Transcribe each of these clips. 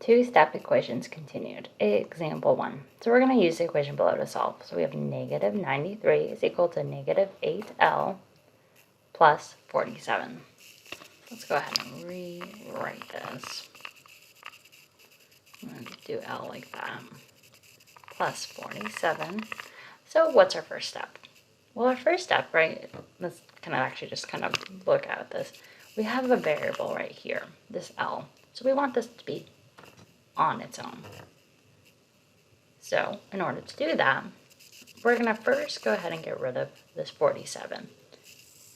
Two-step equations continued. Example 1. So we're going to use the equation below to solve. So we have negative 93 is equal to negative 8L plus 47. Let's go ahead and rewrite this. I'm going to do L like that. Plus 47. So what's our first step? Well, our first step, right, let's kind of look at this. We have a variable right here, this L. So we want this to be on its own. So in order to do that, we're going to first go ahead and get rid of this 47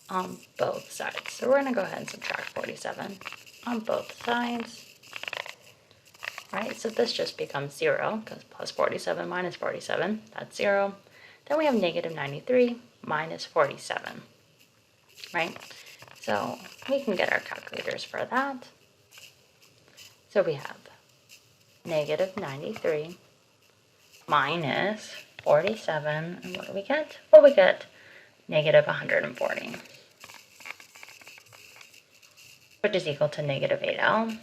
on both sides. So we're going to go ahead and subtract 47 on both sides. Right, so this just becomes 0, because plus 47 minus 47, that's 0. Then we have negative 93 minus 47, right? So we can get our calculators for that. So we have negative 93 minus 47, and what do we get? Well, we get negative 140, which is equal to negative 8L.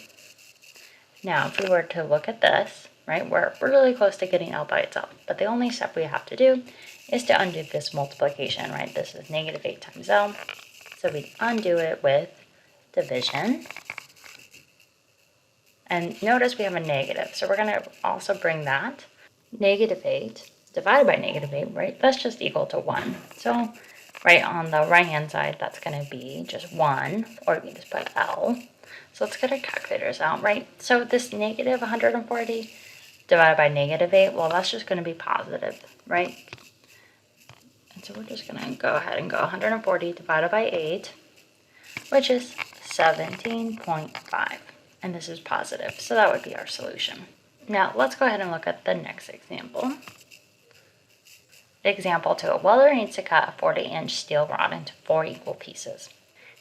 Now, if we were to look at this, right, we're really close to getting L by itself, but the only step we have to do is to undo this multiplication, right? This is negative 8 times L, so we undo it with division. And notice we have a negative, so we're going to also bring that. Negative 8 divided by negative 8, right, that's just equal to 1. So, right on the right-hand side, that's going to be just 1, or we can just put L. So let's get our calculators out, right? So this negative 140 divided by negative 8, well, that's just going to be positive, right? And so we're just going to go ahead and go 140 divided by 8, which is 17.5. And this is positive, so that would be our solution. Now, let's go ahead and look at the next example. Example 2. A welder needs to cut a 40-inch steel rod into 4 equal pieces.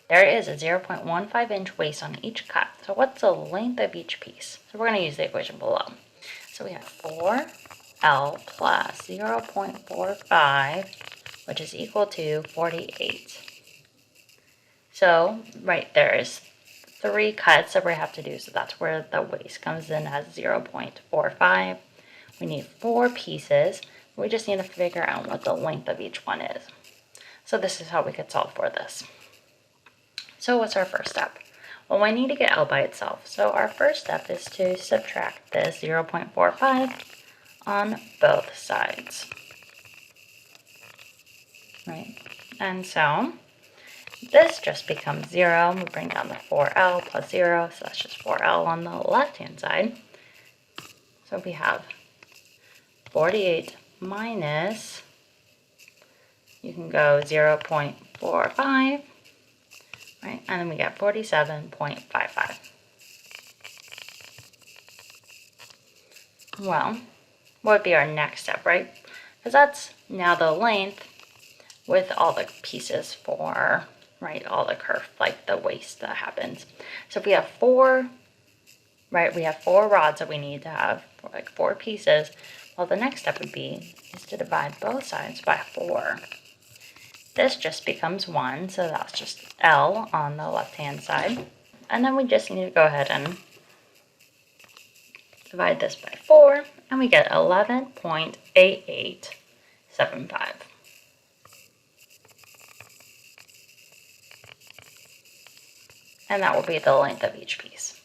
There is a 0.15 inch waste on each cut. So what's the length of each piece? So we're going to use the equation below. So we have 4L plus 0.45, which is equal to 48. So right there is 3 cuts that we have to do. So that's where the waste comes in as 0.45. We need 4 pieces. We just need to figure out what the length of each one is. So this is how we could solve for this. So what's our first step? Well, we need to get L by itself. So our first step is to subtract this 0.45 on both sides. Right? And so this just becomes 0. We bring down the 4L plus 0, so that's just 4L on the left-hand side. So we have 48 minus, you can go 0.45. Right, and then we get 47.55. Well, what would be our next step, right? Because that's now the length with all the pieces for, right, all the curve, like the waste that happens. So if we have 4, right, we have 4 rods that we need to have, like 4 pieces. Well, the next step would be is to divide both sides by 4. This just becomes 1, so that's just L on the left-hand side. And then we just need to go ahead and divide this by 4, and we get 11.8875. And that will be the length of each piece.